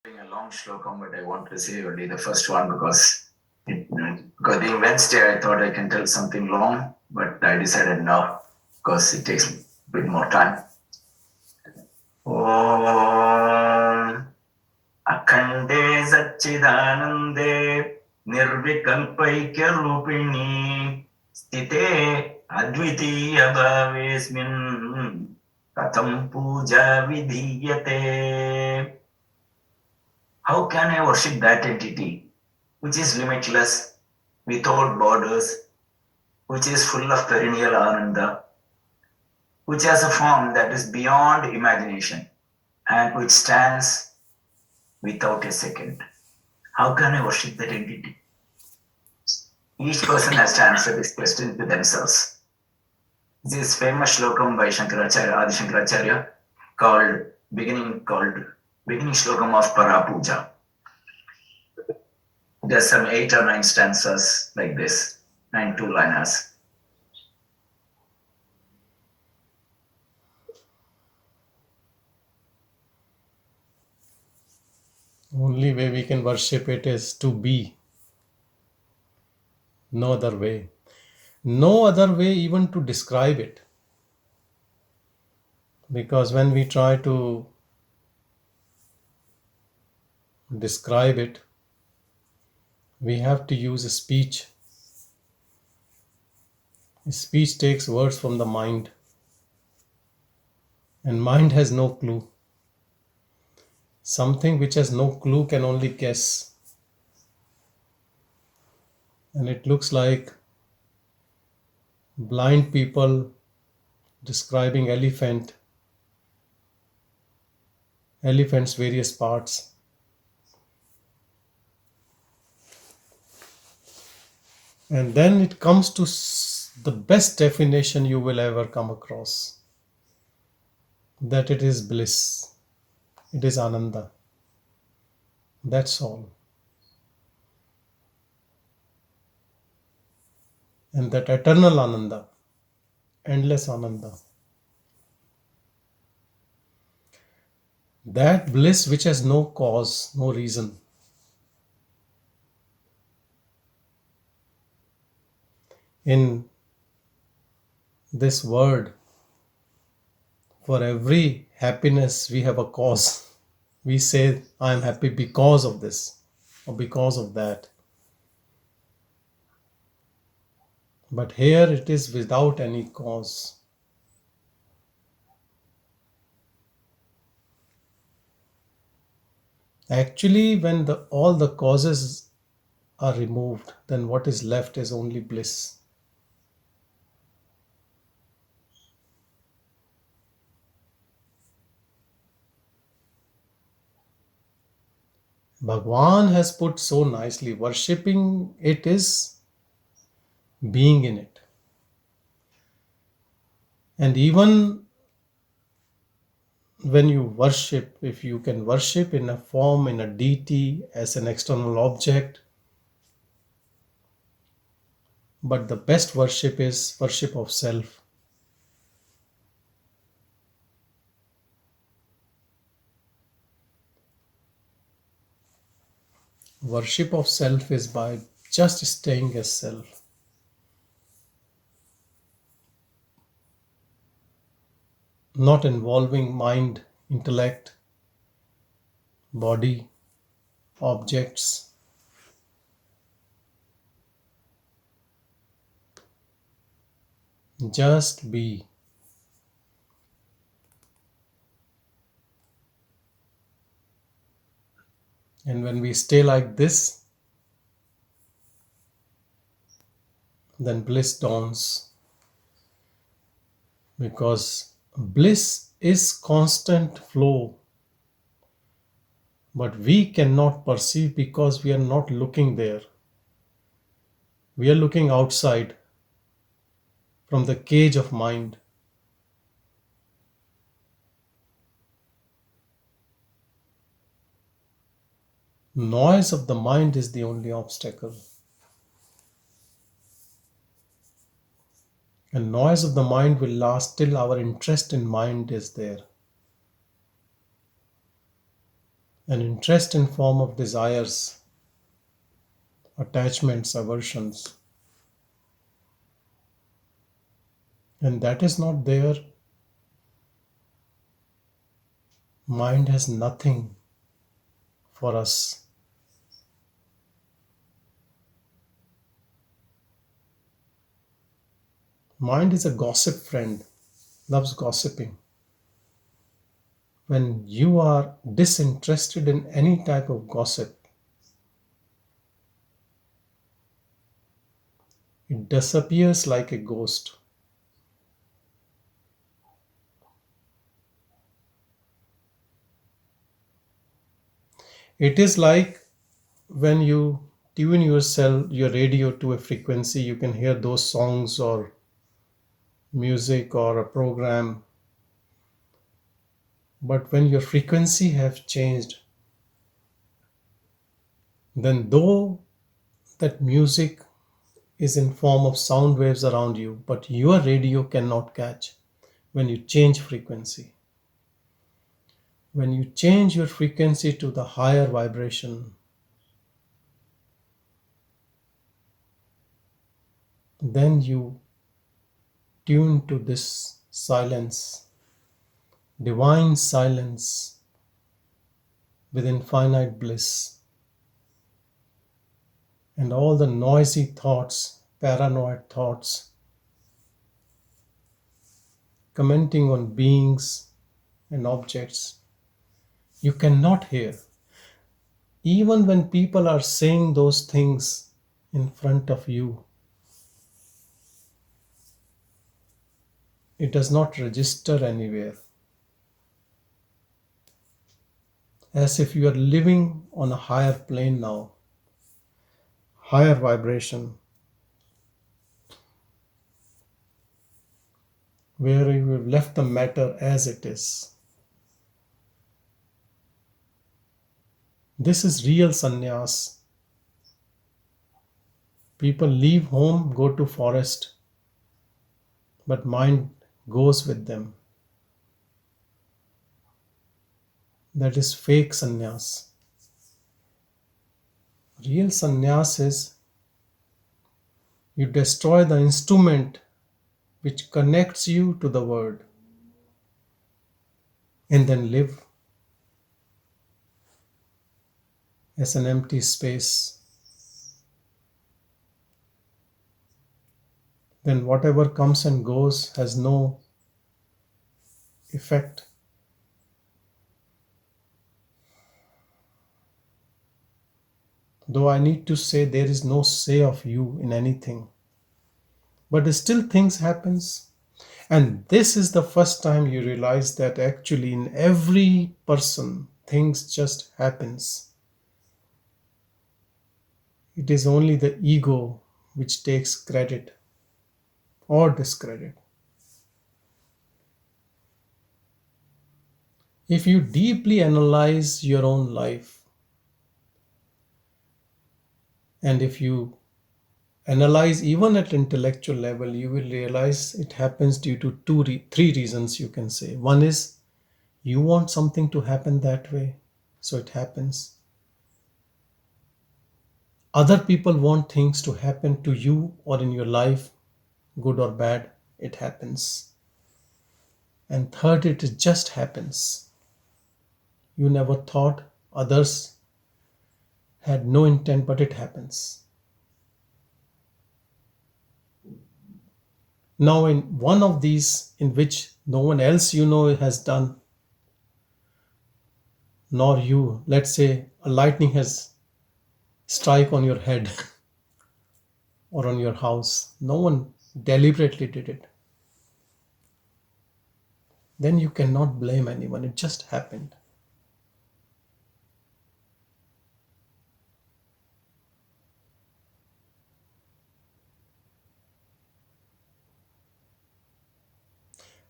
A long shlokam, but I want to say only the first one because being Wednesday, I thought I can tell something long, but I decided no because it takes a bit more time. Om Akhande Satchidanande Nirvikalpaikya Rupini Stite Advitiya Bhavesmin Katham Puja Vidhiyate. How can I worship that entity which is limitless, without borders, which is full of perennial ananda, which has a form that is beyond imagination and which stands without a second? How can I worship that entity? Each person has to answer this question to themselves. This famous slokam by Shankaracharya, Adi Shankaracharya, called beginning slokam of Parapuja. There's some 8 or 9 stanzas like this, 9 two-liners. Only way we can worship it is to be. No other way. No other way even to describe it. Because when we try to describe it, we have to use a speech. Speech takes words from the mind. And mind has no clue. Something which has no clue can only guess. And it looks like blind people describing elephant's various parts. And then it comes to the best definition you will ever come across, that it is bliss, it is ananda. That's all. And that eternal ananda, endless ananda, that bliss which has no cause, no reason. In this world, for every happiness we have a cause. We say, I am happy because of this or because of that. But here it is without any cause. Actually, when all the causes are removed, then what is left is only bliss. Bhagwan has put so nicely, worshipping it is being in it. And even when you worship, if you can worship in a form, in a deity, as an external object, but the best worship is worship of self. Worship of self is by just staying as self. Not involving mind, intellect, body, objects. Just be. And when we stay like this, then bliss dawns. Because bliss is constant flow. But we cannot perceive because we are not looking there. We are looking outside from the cage of mind. Noise of the mind is the only obstacle. And noise of the mind will last till our interest in mind is there. An interest in form of desires, attachments, aversions. And that is not there. Mind has nothing for us. Mind is a gossip friend, loves gossiping. When you are disinterested in any type of gossip, it disappears like a ghost. It is like when you tune your radio to a frequency, you can hear those songs or music or a program. But when your frequency have changed, then though that music is in form of sound waves around you, but your radio cannot catch when you change frequency. When you change your frequency to the higher vibration, then you tune to this silence, divine silence with infinite bliss. And all the noisy thoughts, paranoid thoughts, commenting on beings and objects, you cannot hear. Even when people are saying those things in front of you, it does not register anywhere. As if you are living on a higher plane now, higher vibration, where you have left the matter as it is. This is real sannyas. People leave home, go to forest, but mind goes with them. That is fake sannyas. Real sannyas is you destroy the instrument which connects you to the word and then live as an empty space. Then whatever comes and goes has no effect. Though I need to say there is no say of you in anything, but still things happens. And this is the first time you realize that actually in every person things just happens. It is only the ego which takes credit or discredit. If you deeply analyze your own life, and if you analyze even at intellectual level, you will realize it happens due to three reasons, you can say. One is you want something to happen that way, so it happens. Other people want things to happen to you or in your life, good or bad, it happens. And third, it just happens. You never thought, others had no intent, but it happens. Now, in one of these, in which no one else has done, nor you, let's say a lightning has strike on your head or on your house, no one deliberately did it, then you cannot blame anyone. It just happened.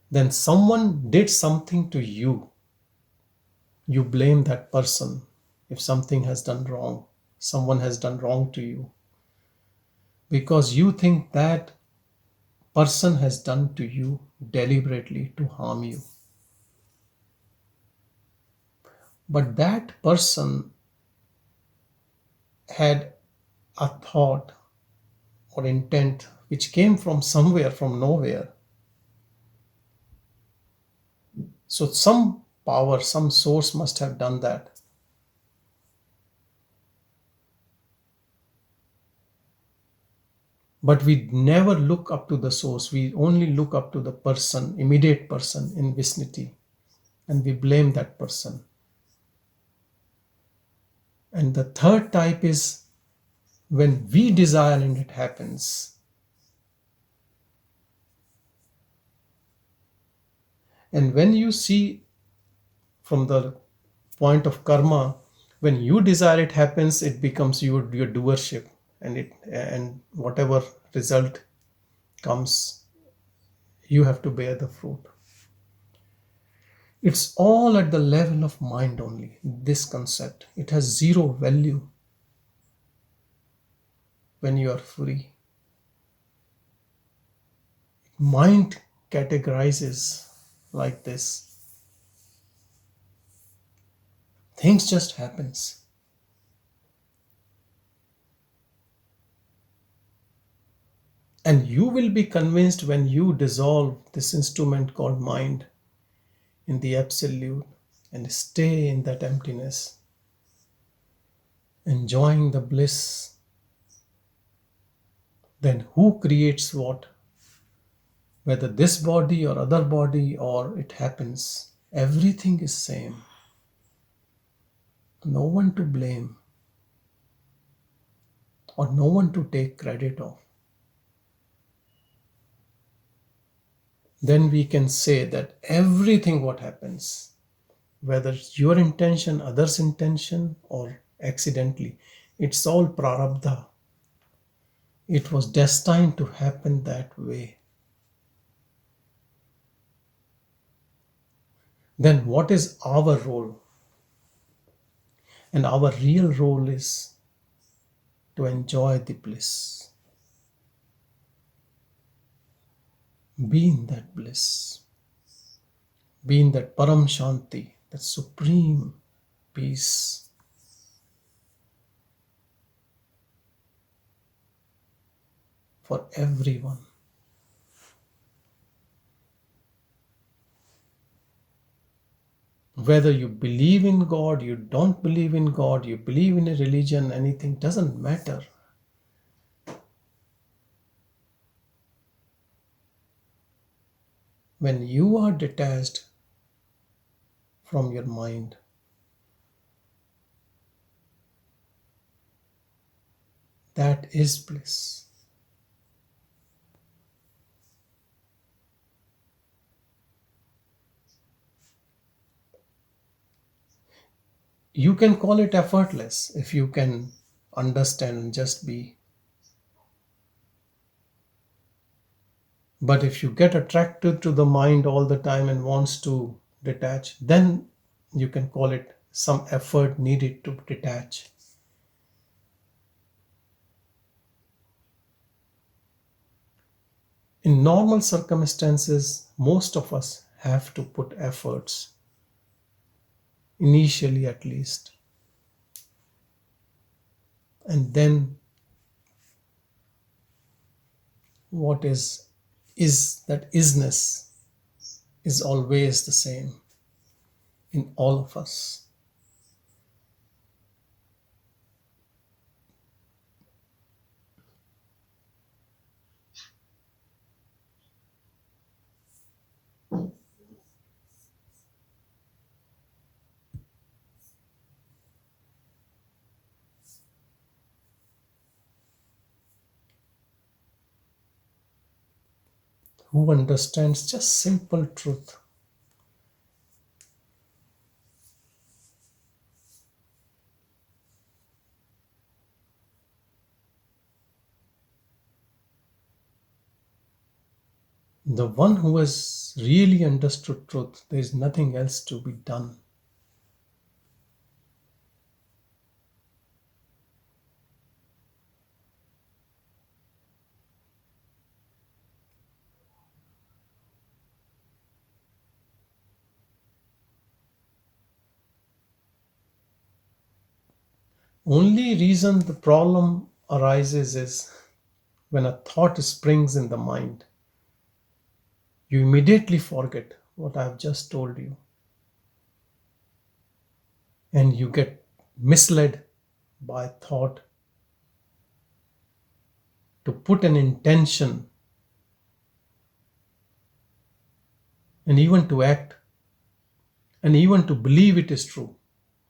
Then someone did something to you. You blame that person if something has done wrong. Someone has done wrong to you. Because you think that person has done to you deliberately to harm you. But that person had a thought or intent which came from somewhere, from nowhere. So some power, some source must have done that. But we never look up to the source. We only look up to the person, immediate person in vicinity, and we blame that person. And the third type is when we desire and it happens. And when you see from the point of karma, when you desire it happens, it becomes your doership, and whatever result comes, you have to bear the fruit. It's all at the level of mind only, this concept. It has zero value when you are free. Mind categorizes like this. Things just happens. And you will be convinced when you dissolve this instrument called mind in the absolute and stay in that emptiness, enjoying the bliss. Then who creates what? Whether this body or other body or it happens, everything is same. No one to blame or no one to take credit of. Then we can say that everything what happens, whether it's your intention, others' intention, or accidentally, it's all prarabdha. It was destined to happen that way. Then what is our role? And our real role is to enjoy the bliss. Be in that bliss. Be in that param shanti, that supreme peace. For everyone. Whether you believe in God, you don't believe in God, you believe in a religion, anything, doesn't matter. When you are detached from your mind, that is bliss. You can call it effortless if you can understand and just be. But if you get attracted to the mind all the time and wants to detach, then you can call it some effort needed to detach. In normal circumstances, most of us have to put efforts, initially at least. And then what is that isness is always the same in all of us. Who understands just simple truth. The one who has really understood truth, there is nothing else to be done. Only reason the problem arises is when a thought springs in the mind. You immediately forget what I have just told you, and you get misled by thought to put an intention and even to act and even to believe it is true.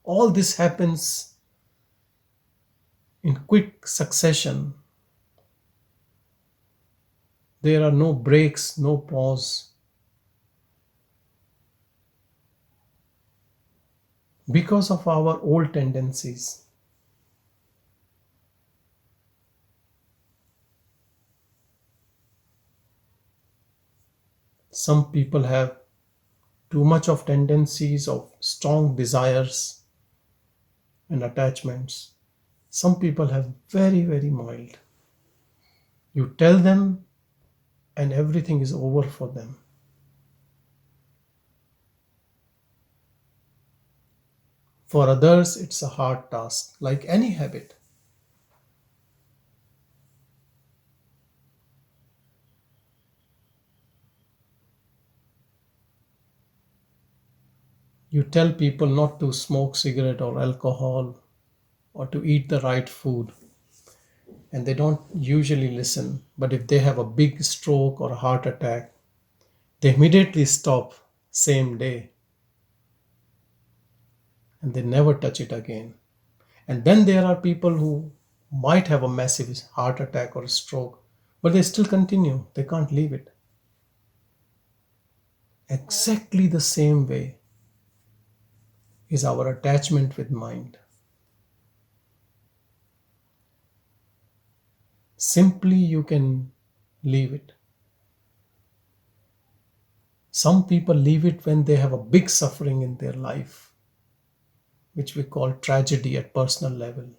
All this happens in quick succession. There are no breaks, no pause, because of our old tendencies. Some people have too much of tendencies of strong desires and attachments. Some people have very, very mild. You tell them and everything is over for them. For others, it's a hard task, like any habit. You tell people not to smoke cigarette or alcohol or to eat the right food, and they don't usually listen. But if they have a big stroke or a heart attack, they immediately stop same day and they never touch it again. And then there are people who might have a massive heart attack or a stroke, but they still continue. They can't leave it. Exactly the same way is our attachment with mind. Simply you can leave it. Some people leave it when they have a big suffering in their life, which we call tragedy at personal level.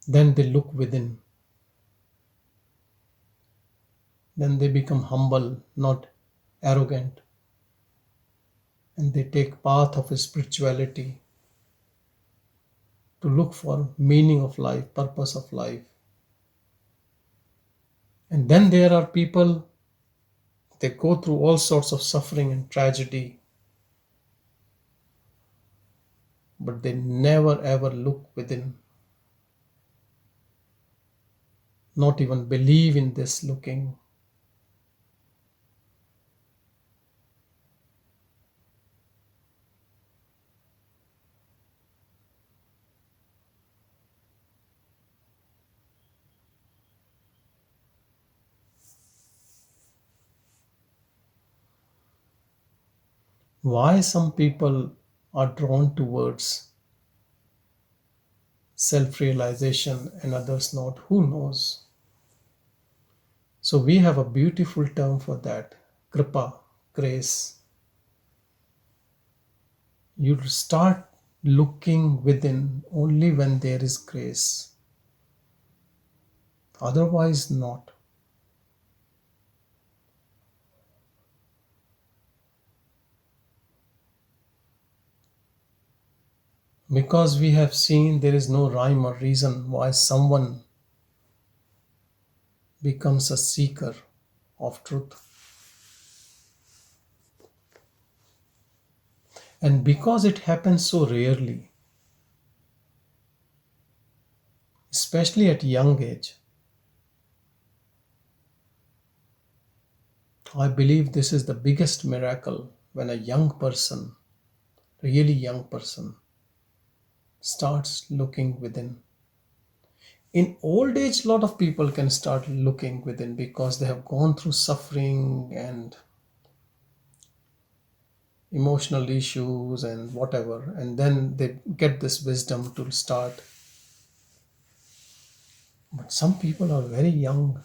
Then they look within. Then they become humble, not arrogant. And they take path of spirituality to look for meaning of life, purpose of life. And then there are people, they go through all sorts of suffering and tragedy, but they never ever look within, not even believe in this looking. Why some people are drawn towards self realization and others not, who knows? So we have a beautiful term for that, kripa, grace. You start looking within only when there is grace, otherwise, not. Because we have seen there is no rhyme or reason why someone becomes a seeker of truth. And because it happens so rarely, especially at young age, I believe this is the biggest miracle when a young person, really young person, starts looking within. In old age, a lot of people can start looking within because they have gone through suffering and emotional issues and whatever, and then they get this wisdom to start. But some people are very young.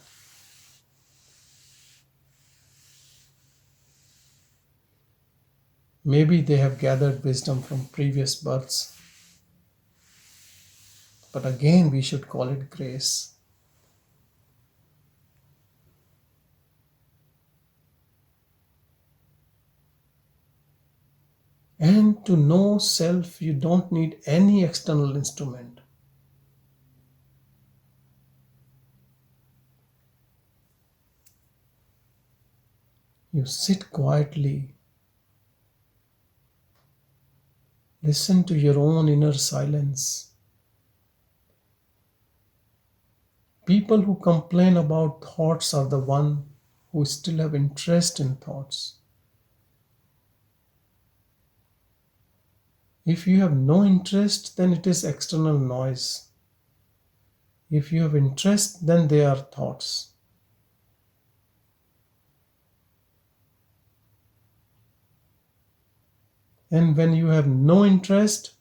Maybe they have gathered wisdom from previous births. But again, we should call it grace. And to know self, you don't need any external instrument. You sit quietly, listen to your own inner silence. People who complain about thoughts are the one who still have interest in thoughts. If you have no interest, then it is external noise. If you have interest, then they are thoughts. And when you have no interest,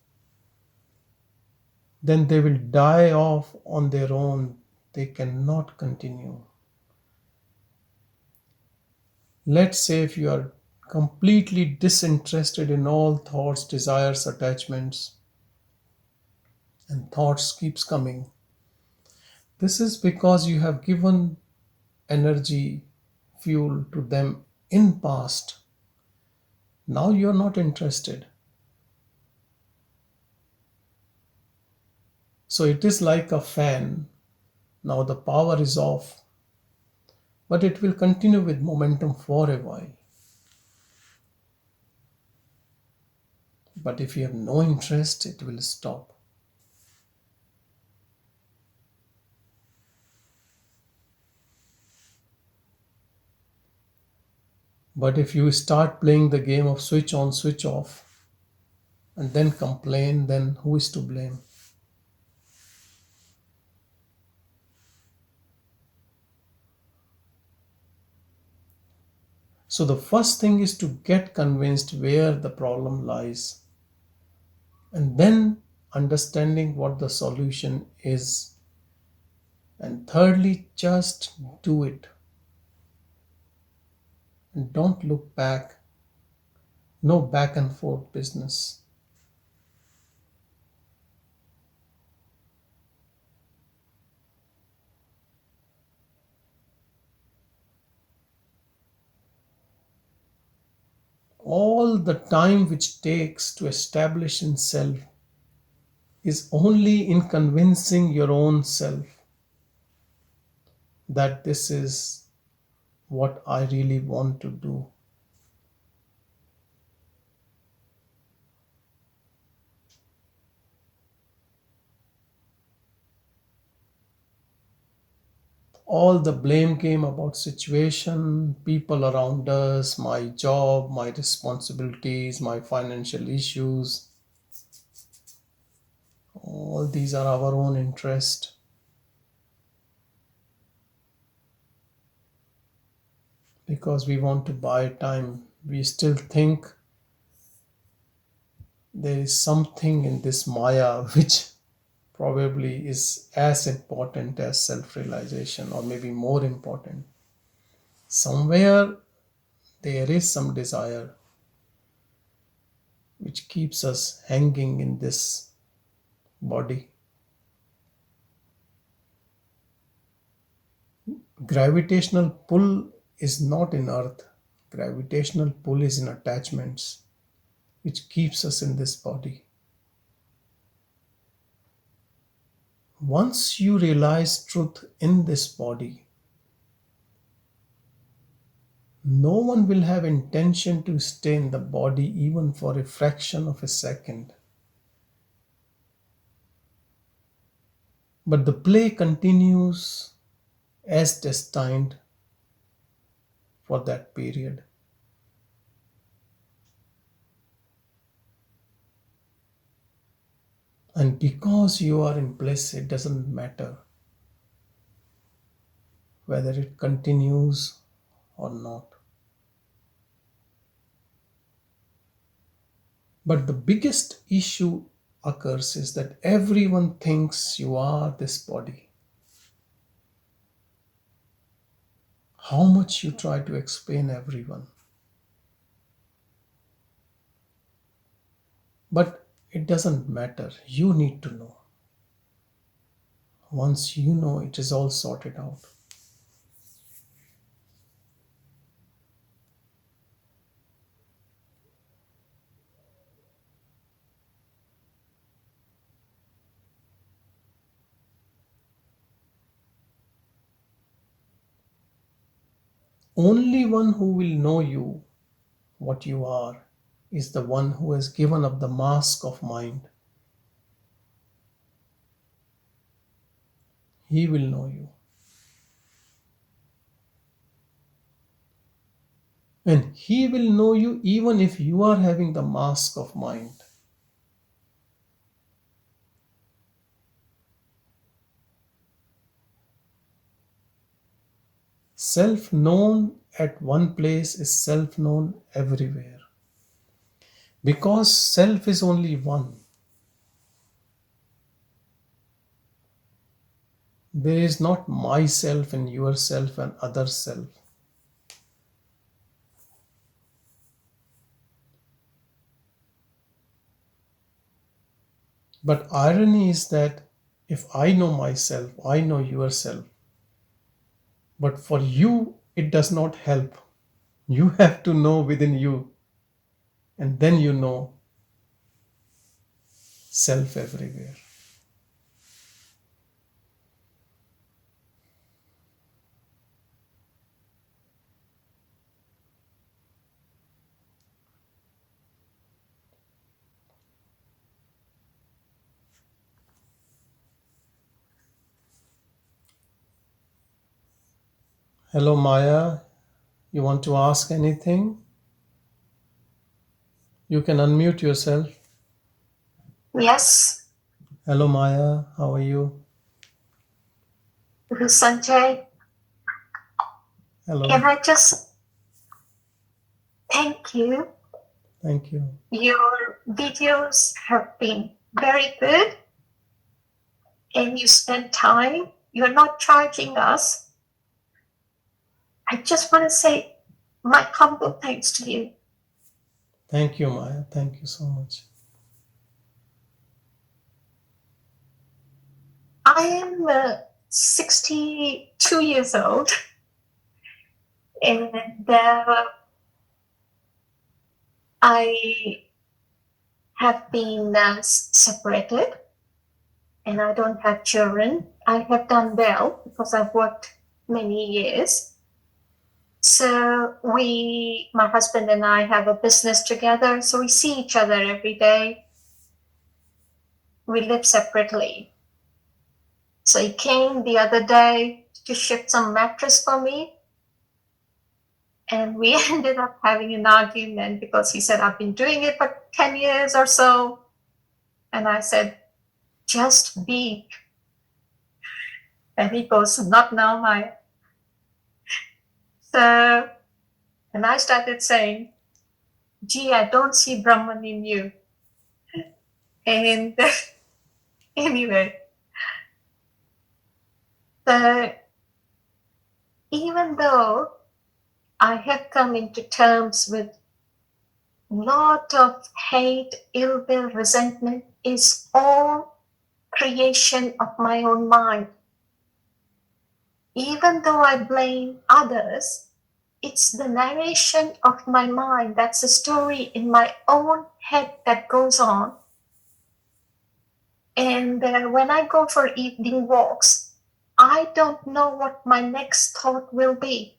then they will die off on their own. They cannot continue. Let's say if you are completely disinterested in all thoughts, desires, attachments, and thoughts keeps coming. This is because you have given energy, fuel to them in past. Now you are not interested. So it is like a fan. Now the power is off, but it will continue with momentum for a while. But if you have no interest, it will stop. But if you start playing the game of switch on, switch off, and then complain, then who is to blame? So the first thing is to get convinced where the problem lies, and then understanding what the solution is. And thirdly, just do it. And don't look back. No back and forth business. All the time which takes to establish in self is only in convincing your own self that this is what I really want to do. All the blame game about situation, people around us, my job, my responsibilities, my financial issues, all these are our own interest. Because we want to buy time, we still think there is something in this Maya which probably is as important as self-realization, or maybe more important. Somewhere there is some desire which keeps us hanging in this body. Gravitational pull is not in earth. Gravitational pull is in attachments, which keeps us in this body. Once you realize truth in this body, no one will have intention to stay in the body even for a fraction of a second. But the play continues as destined for that period. And because you are in bliss, it doesn't matter whether it continues or not. But the biggest issue occurs is that everyone thinks you are this body. How much you try to explain everyone. But it doesn't matter. You need to know. Once you know, it is all sorted out. Only one who will know you, what you are, is the one who has given up the mask of mind. He will know you. And he will know you even if you are having the mask of mind. Self-known at one place is self-known everywhere. Because self is only one. There is not myself and yourself and other self. But irony is that if I know myself, I know yourself. But for you, it does not help. You have to know within you, and then you know self everywhere. Hello, Maya. You want to ask anything? You can unmute yourself. Yes, Hello, Maya. How are you? Dr. Sanjay, Hello. can I just thank you? Thank you. Your videos have been very good and you spend time. You're not charging us. I just want to say my humble thanks to you. Thank you, Maya. Thank you so much. I am 62 years old and I have been separated and I don't have children. I have done well because I've worked many years. So my husband and I have a business together. So we see each other every day. We live separately. So he came the other day to ship some mattress for me. And we ended up having an argument because he said, I've been doing it for 10 years or so. And I said, just be. And he goes, not now, Maya. So, and I started saying, gee, I don't see Brahman in you. And anyway, so even though I have come into terms with a lot of hate, ill will, resentment is all creation of my own mind. Even though I blame others, it's the narration of my mind. That's a story in my own head that goes on. And when I go for evening walks, I don't know what my next thought will be.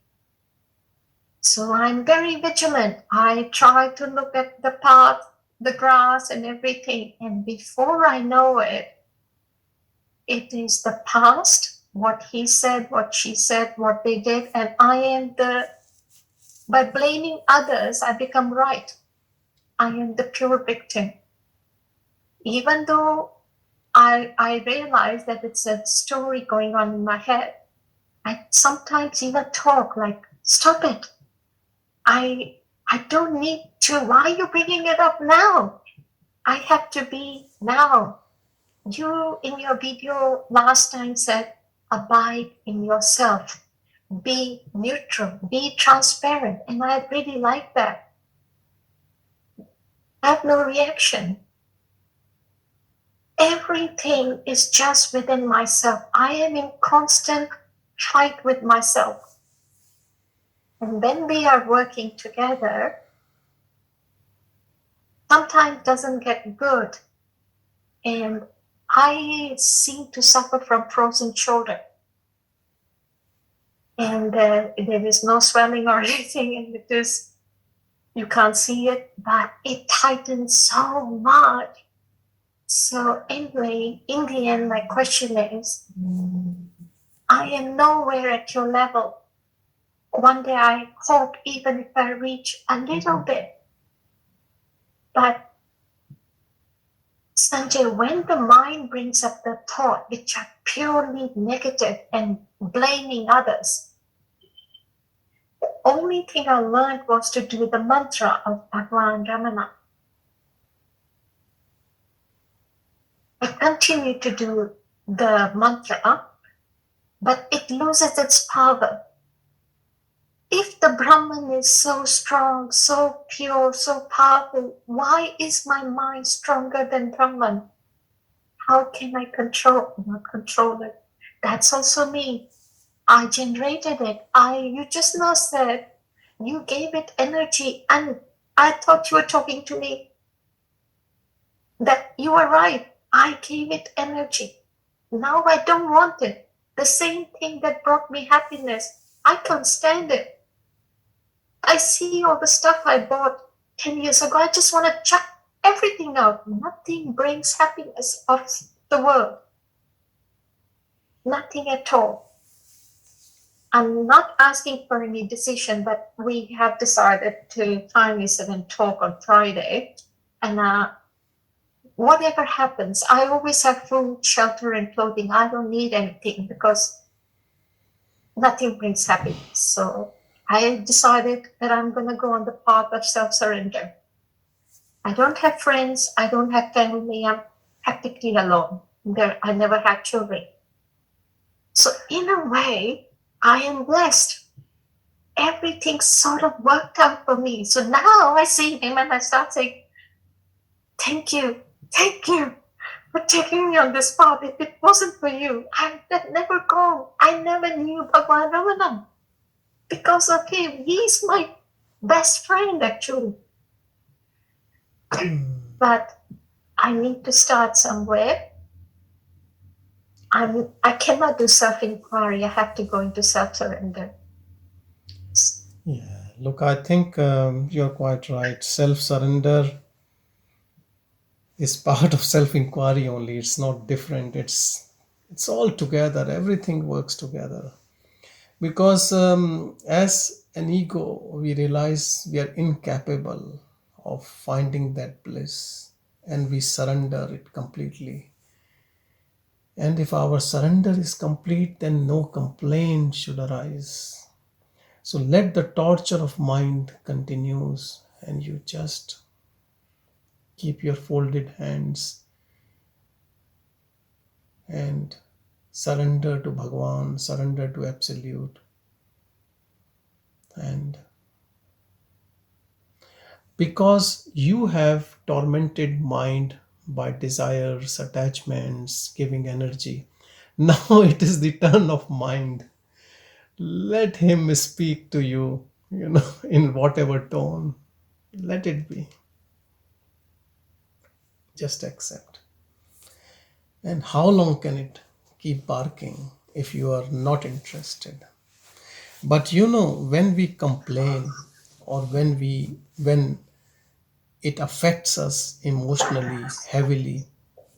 So I'm very vigilant. I try to look at the path, the grass and everything. And before I know it, it is the past, what he said, what she said, what they did. And by blaming others, I become right. I am the pure victim. Even though I realize that it's a story going on in my head, I sometimes even talk like, stop it. I don't need to. Why are you bringing it up now? I have to be now. You in your video last time said, abide in yourself. Be neutral. Be transparent. And I really like that. Have no reaction. Everything is just within myself. I am in constant fight with myself. And when we are working together, sometimes doesn't get good. And I seem to suffer from frozen shoulder. and there is no swelling or anything, and it is, you can't see it, but it tightens so much. So anyway, in the end, my question is, I am nowhere at your level. One day I hope even if I reach a little bit, but Sanjay, when the mind brings up the thought which are purely negative and blaming others, the only thing I learned was to do the mantra of Bhagavan Ramana. I continue to do the mantra, but it loses its power. If the Brahman is so strong, so pure, so powerful, why is my mind stronger than Brahman? How can I not control it? That's also me. I generated it. You just now said you gave it energy, and I thought you were talking to me. That you were right. I gave it energy. Now I don't want it. The same thing that brought me happiness, I can't stand it. I see all the stuff I bought 10 years ago. I just want to chuck everything out. Nothing brings happiness of the world. Nothing at all. I'm not asking for any decision, but we have decided to finally sit and talk on Friday. And whatever happens, I always have food, shelter, and clothing. I don't need anything because nothing brings happiness. So I decided that I'm going to go on the path of self-surrender. I don't have friends. I don't have family. I'm practically alone. I never had children. So in a way, I am blessed. Everything sort of worked out for me. So now I see him and I start saying, thank you for taking me on this path. If it wasn't for you, I would never go. I never knew Bhagavan Ramana. Because of him, he's my best friend actually. But I need to start somewhere. I cannot do self-inquiry. I have to go into self-surrender. Yeah, look, I think you're quite right. Self-surrender is part of self-inquiry only. It's not different. It's all together. Everything works together. Because as an ego, we realize we are incapable of finding that bliss, and we surrender it completely. And if our surrender is complete, then no complaint should arise. So let the torture of mind continues, and you just keep your folded hands and surrender to Bhagavan, surrender to Absolute. And because you have tormented mind by desires, attachments, giving energy, now it is the turn of mind. Let him speak to you, in whatever tone. Let it be. Just accept. And how long can it keep barking if you are not interested? But when we complain, or when it affects us emotionally heavily,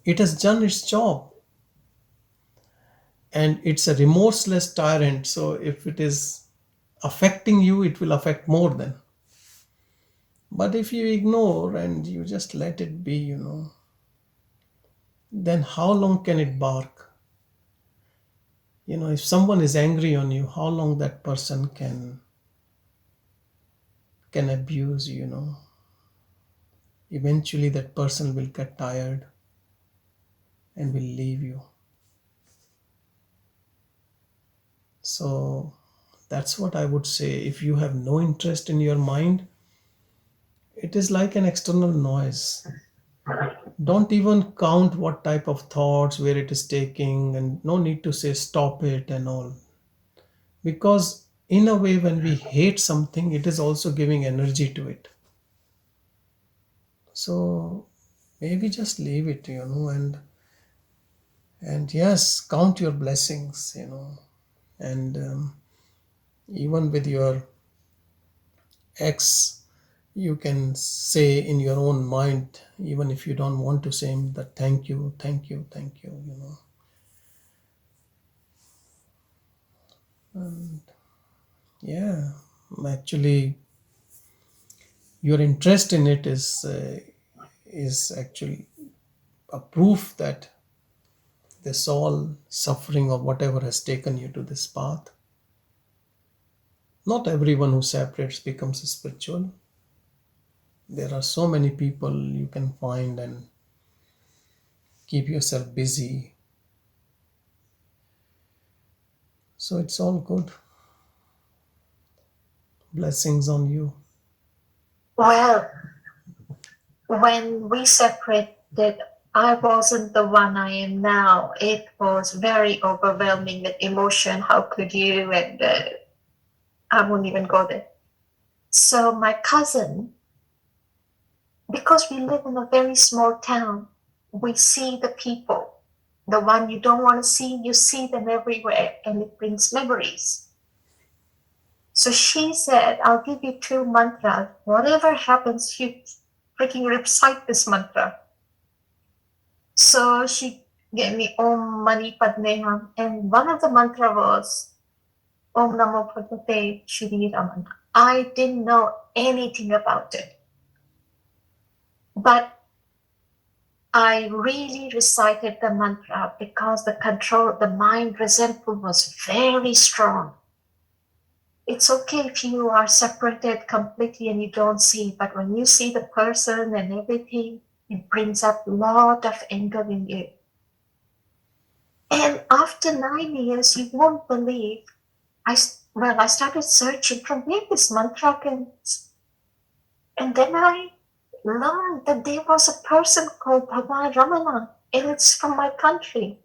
it has done its job, and it's a remorseless tyrant. So if it is affecting you, it will affect more than. But if you ignore and you just let it be, then how long can it bark? If someone is angry on you, how long that person can abuse you? Eventually that person will get tired and will leave you. So that's what I would say. If you have no interest in your mind, it is like an external noise. Don't even count what type of thoughts, where it is taking, and no need to say stop it and all. Because in a way, when we hate something, it is also giving energy to it. So maybe just leave it, and yes, count your blessings, and Even with your ex, you can say in your own mind, even if you don't want to say him, that thank you, thank you, thank you, And yeah, actually, your interest in it is actually a proof that this all suffering or whatever has taken you to this path. Not everyone who separates becomes spiritual. There are so many people you can find and keep yourself busy. So it's all good. Blessings on you. Well, when we separated, I wasn't the one I am now. It was very overwhelming with emotion. How could you? And I won't even go there. So my cousin, because we live in a very small town, we see the people. The one you don't want to see, you see them everywhere, and it brings memories. So she said, I'll give you 2 mantras. Whatever happens, you freaking recite this mantra. So she gave me Om Mani Padme Hum, and one of the mantra was Om Namo Bhagavate Shri Ramana. I didn't know anything about it, but I really recited the mantra because the mind resentful was very strong. It's okay if you are separated completely and you don't see, but when you see the person and everything, it brings up a lot of anger in you. And after 9 years, you won't believe, I started searching from where this mantra comes. And then I learned that there was a person called Bhagavan Ramana, and it's from my country.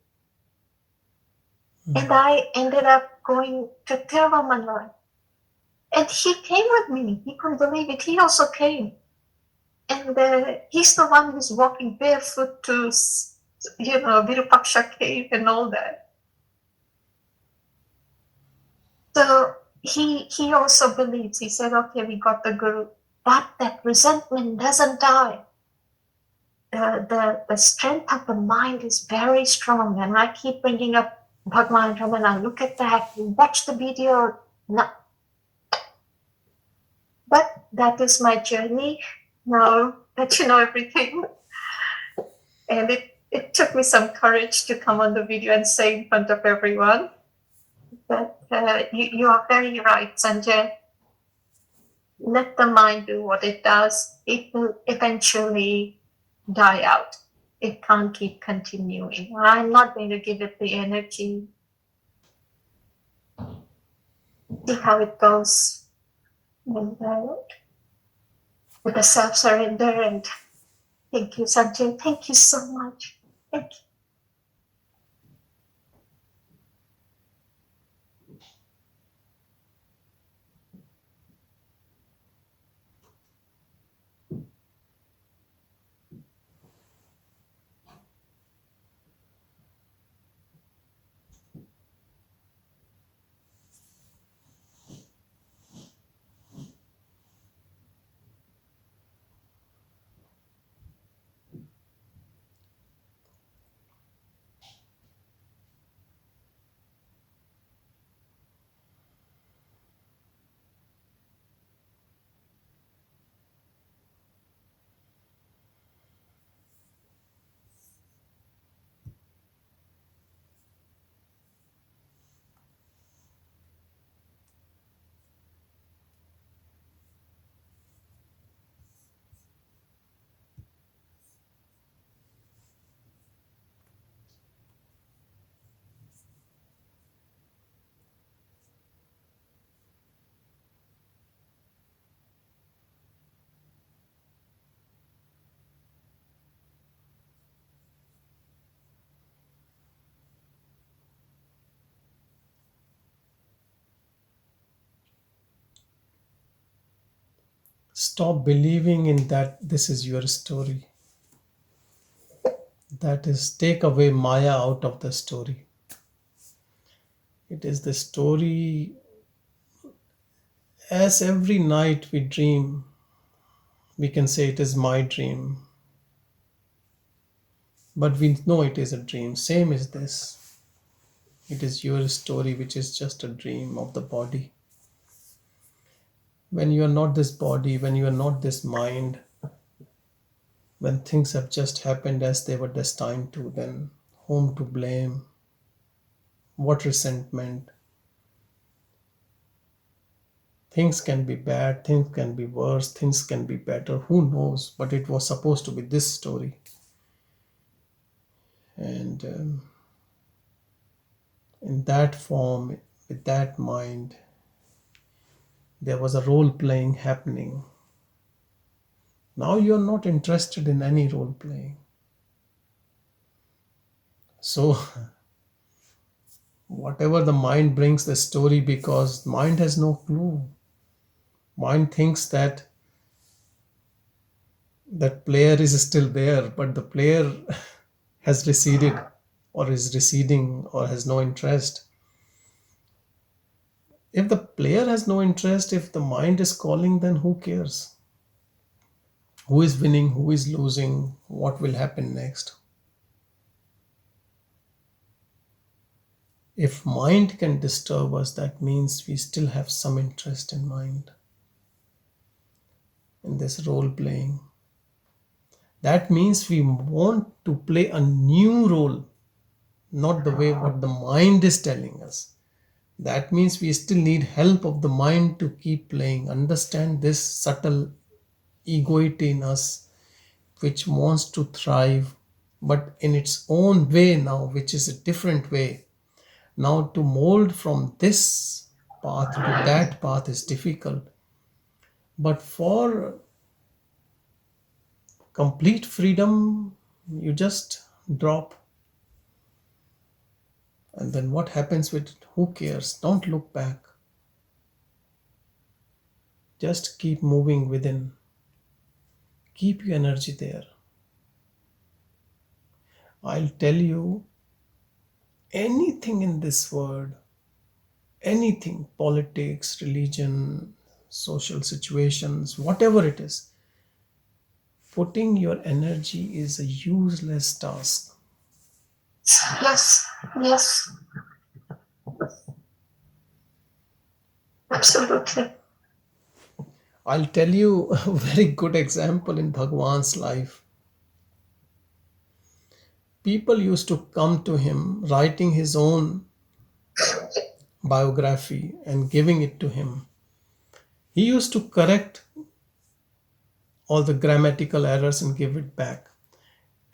And I ended up going to Tiruvannamalai. And he came with me. He couldn't believe it. He also came. And he's the one who's walking barefoot to, Virupaksha cave and all that. So he also believes. He said, okay, we got the guru. But that resentment doesn't die. The strength of the mind is very strong. And I keep bringing up Bhagavan Ramana. Look at that. Watch the video. No. But that is my journey. Now that you know everything. And it took me some courage to come on the video and say in front of everyone. But you are very right, Sanjay. Let the mind do what it does. It will eventually die out. It can't keep continuing. I'm not going to give it the energy. See how it goes. And, with the self-surrender. And thank you, Sanjay. Thank you so much. Thank you. Stop believing in that this is your story. That is, take away Maya out of the story. It is the story As every night we dream, we can say it is my dream, but we know it is a dream. Same is this. It is your story, which is just a dream of the body. When you are not this body, when you are not this mind, when things have just happened as they were destined to, then whom to blame? What resentment? Things can be bad, things can be worse, things can be better. Who knows? But it was supposed to be this story. And in that form, with that mind, there was a role playing happening. Now you're not interested in any role playing. So, whatever the mind brings the story, because mind has no clue. Mind thinks that that player is still there, but the player has receded or is receding or has no interest. If the player has no interest, if the mind is calling, then who cares? Who is winning? Who is losing? What will happen next? If mind can disturb us, that means we still have some interest in mind, in this role playing. That means we want to play a new role, not the way what the mind is telling us. That means we still need help of the mind to keep playing. Understand this subtle egoity in us, which wants to thrive, but in its own way now, which is a different way. Now, to mold from this path to that path is difficult. But for complete freedom, you just drop. And then what happens with it? Who cares? Don't look back. Just keep moving within. Keep your energy there. I'll tell you, anything in this world, anything, politics, religion, social situations, whatever it is, putting your energy is a useless task. Yes, yes, absolutely. I'll tell you a very good example in Bhagavan's life. People used to come to him writing his own biography and giving it to him. He used to correct all the grammatical errors and give it back.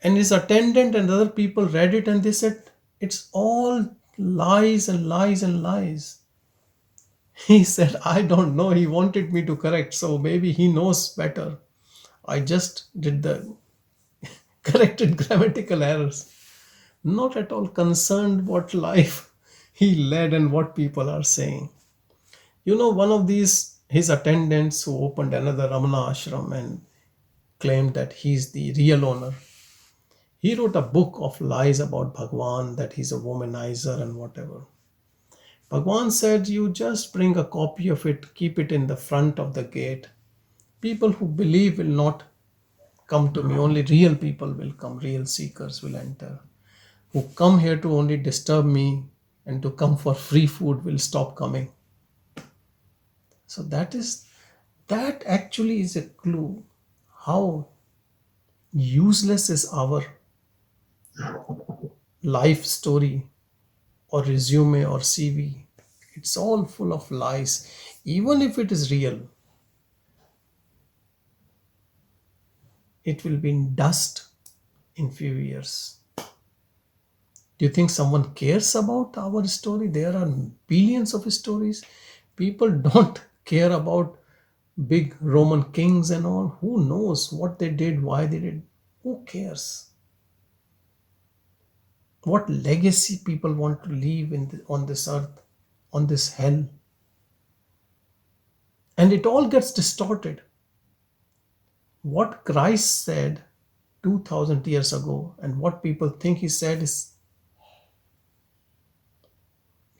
And his attendant and other people read it and they said, it's all lies and lies and lies. He said, I don't know. He wanted me to correct, so maybe he knows better. I just did the corrected grammatical errors. Not at all concerned what life he led and what people are saying. You know, one of these, his attendants who opened another Ramana ashram and claimed that he's the real owner. He wrote a book of lies about Bhagwan, that he's a womanizer and whatever. Bhagwan said, you just bring a copy of it, keep it in the front of the gate. People who believe will not come to me, only real people will come, real seekers will enter. Who come here to only disturb me and to come for free food will stop coming. So that actually is a clue how useless is our life story or resume or CV. It's all full of lies. Even if it is real, it will be in dust in few years. Do you think someone cares about our story? There are billions of stories. People don't care about big Roman kings and all. Who knows what they did, why they did? Who cares? What legacy people want to leave on this earth, on this hell? And it all gets distorted. What Christ said 2000 years ago and what people think he said is,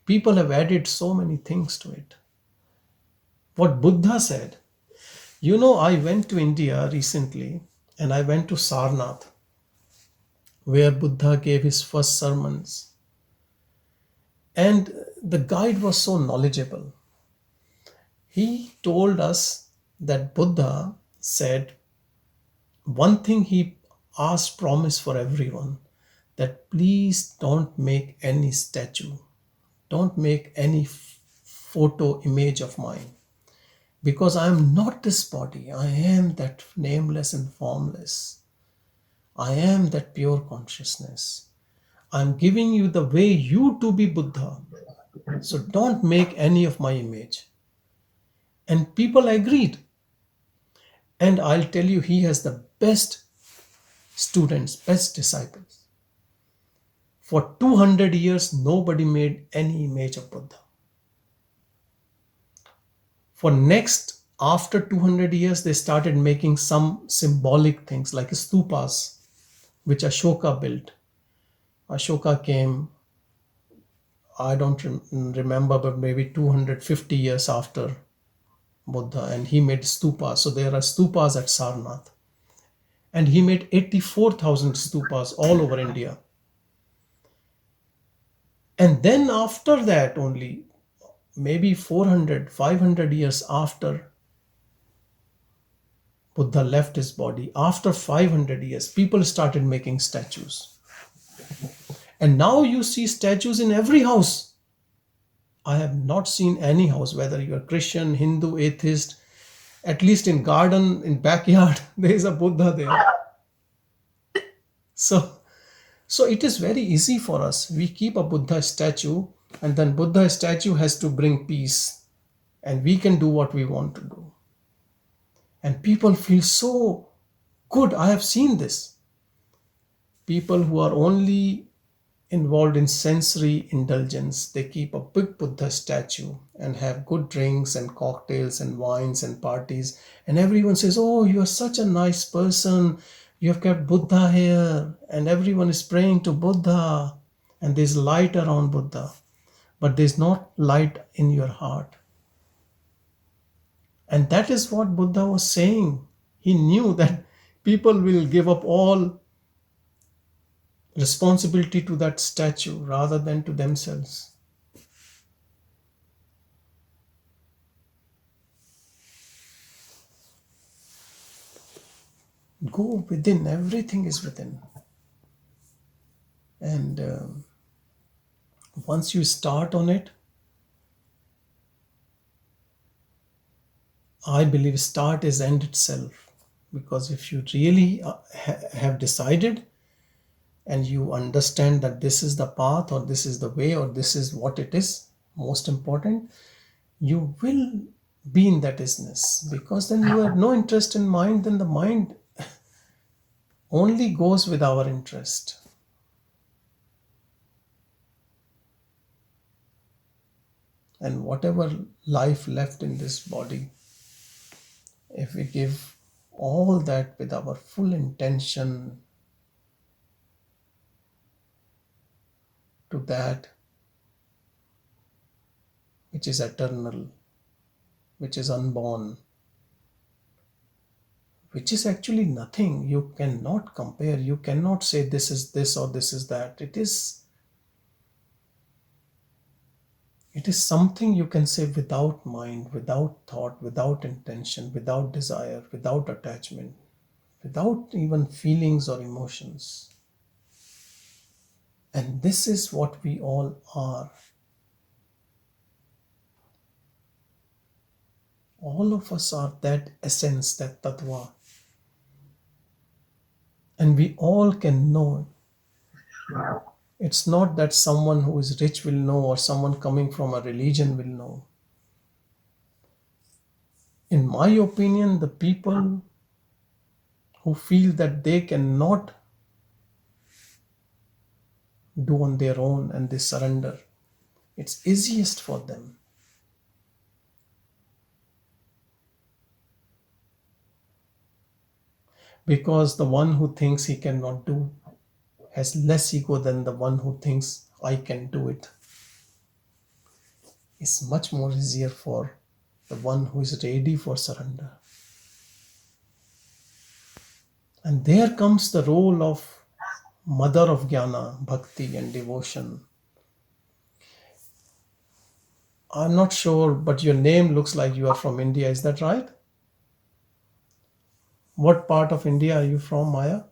people have added so many things to it. What Buddha said. I went to India recently and I went to Sarnath, where Buddha gave his first sermons. And the guide was so knowledgeable. He told us that Buddha said one thing he asked promise for everyone, that please don't make any statue, don't make any photo image of mine, because I am not this body. I am that nameless and formless. I am that pure consciousness. I'm giving you the way you to be Buddha. So don't make any of my image. And people agreed. And I'll tell you, he has the best students, best disciples. For 200 years, nobody made any image of Buddha. After 200 years, they started making some symbolic things like stupas, which Ashoka built. Ashoka came, I don't remember, but maybe 250 years after Buddha, and he made stupas. So there are stupas at Sarnath. And he made 84,000 stupas all over India. And then after that, only maybe 400, 500 years after Buddha left his body, after 500 years, people started making statues. And now you see statues in every house. I have not seen any house, whether you are Christian, Hindu, atheist, at least in garden, in backyard, there is a Buddha there. So it is very easy for us. We keep a Buddha statue, and then Buddha statue has to bring peace, and we can do what we want to do. And people feel so good. I have seen this. People who are only involved in sensory indulgence, they keep a big Buddha statue and have good drinks and cocktails and wines and parties. And everyone says, oh, you are such a nice person. You have kept Buddha here. And everyone is praying to Buddha. And there's light around Buddha. But there's not light in your heart. And that is what Buddha was saying. He knew that people will give up all responsibility to that statue rather than to themselves. Go within, everything is within. And once you start on it, I believe start is end itself. Because if you really have decided and you understand that this is the path, or this is the way, or this is what it is, most important, you will be in that isness. Because then you have no interest in mind, then the mind only goes with our interest. And whatever life left in this body, if we give all that with our full intention to that which is eternal, which is unborn, which is actually nothing. You cannot compare. You cannot say this is this or this is that. It is something you can say without mind, without thought, without intention, without desire, without attachment, without even feelings or emotions. And this is what we all are. All of us are that essence, that tattva. And we all can know. It's not that someone who is rich will know or someone coming from a religion will know. In my opinion, the people who feel that they cannot do on their own and they surrender, it's easiest for them. Because the one who thinks he cannot do has less ego than the one who thinks I can do it. It's much more easier for the one who is ready for surrender. And there comes the role of mother of jnana, bhakti and devotion. I'm not sure, but your name looks like you are from India. Is that right? What part of India are you from, Maya?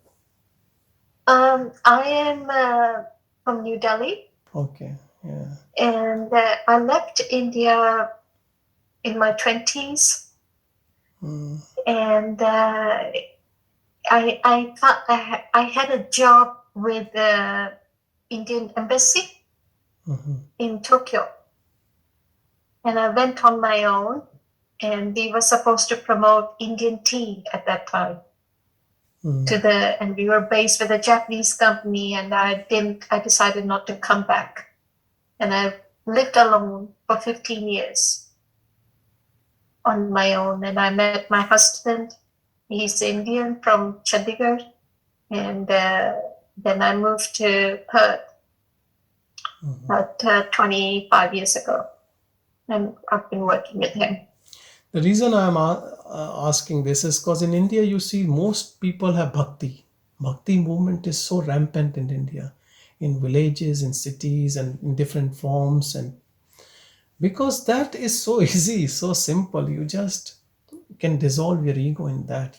I am from New Delhi. Okay, yeah. And I left India in my 20s. And I had a job with the Indian embassy in Tokyo. And I went on my own, and we were supposed to promote Indian tea at that time. And we were based with a Japanese company, and I decided not to come back. And I lived alone for 15 years on my own. And I met my husband. He's Indian from Chandigarh. And then I moved to Perth about 25 years ago. And I've been working with him. The reason I'm asking this is because in India, you see most people have bhakti. Bhakti movement is so rampant in India, in villages, in cities, and in different forms. And because that is so easy, so simple, you just can dissolve your ego in that,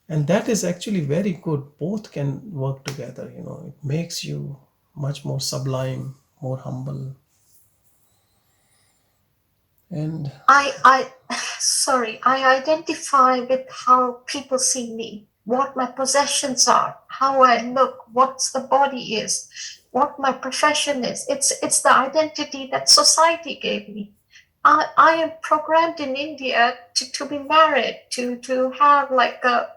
And that is actually very good. Both can work together, It makes you much more sublime, more humble. And I identify with how people see me, what my possessions are, how I look, what the body is, what my profession is. It's the identity that society gave me. I am programmed in India to be married, to have like a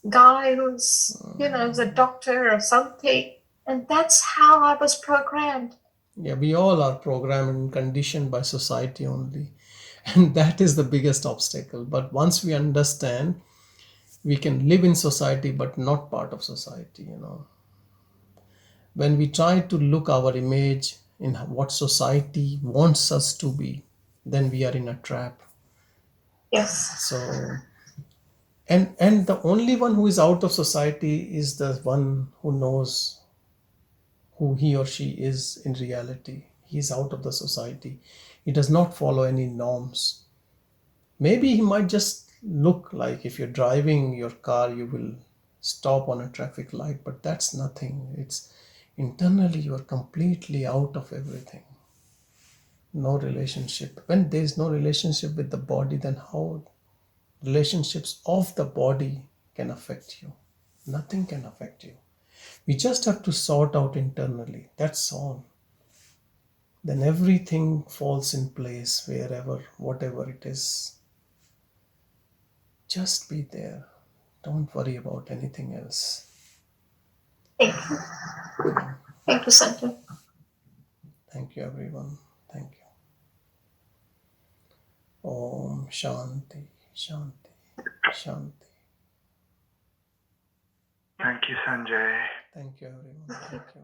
guy who's is a doctor or something, and that's how I was programmed. yeah, we all are programmed and conditioned by society only. And that is the biggest obstacle. But once we understand, we can live in society but not part of society. When we try to look our image in what society wants us to be, then we are in a trap. Yes. So and the only one who is out of society is the one who knows who he or she is in reality. He is out of the society. He does not follow any norms. Maybe he might just look like, if you're driving your car, you will stop on a traffic light, but that's nothing. It's internally you are completely out of everything. No relationship. When there is no relationship with the body, then how relationships of the body can affect you? Nothing can affect you. We just have to sort out internally. That's all. Then everything falls in place wherever, whatever it is. Just be there. Don't worry about anything else. Thank you. Thank you, Sanjay. Thank you, everyone. Thank you. Om Shanti, Shanti, Shanti. Thank you, Sanjay. Thank you, everyone. Thank you.